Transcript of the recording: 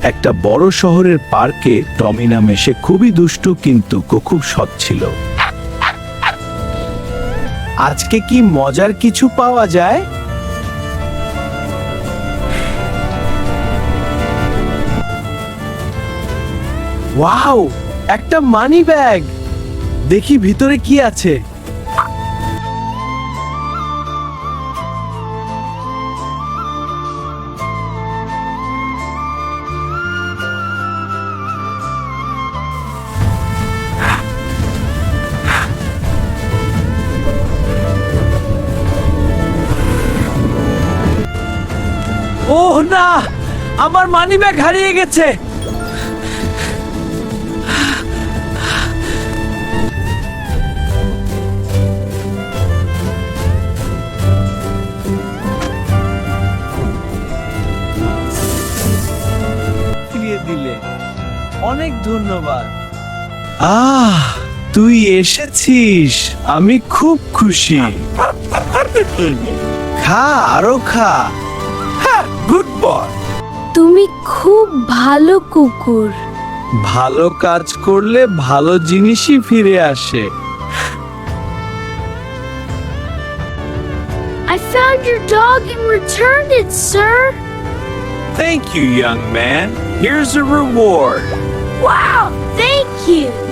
একটা বড় শহরের পার্কে টমি নামে সে খুবই দুষ্ট কিন্তু খুব সৎ ছিল। আজকে কি মজার কিছু পাওয়া যায়? ওয়াও, একটা মানি ব্যাগ। দেখি ভিতরে কি আছে। ওহ না, আমার মানিব্যাগ হারিয়ে গেছে। ফিরিয়ে দিলে অনেক ধন্যবাদ। তুই এসেছিস, আমি খুব খুশি। খা, আরো খা। Good boy. তুমি খুব ভালো কুকুর। ভালো কাজ করলে ভালো জিনিসই ফিরে আসে। I found your dog and returned it, sir. Thank you, young man. Here's a reward. Wow, thank you.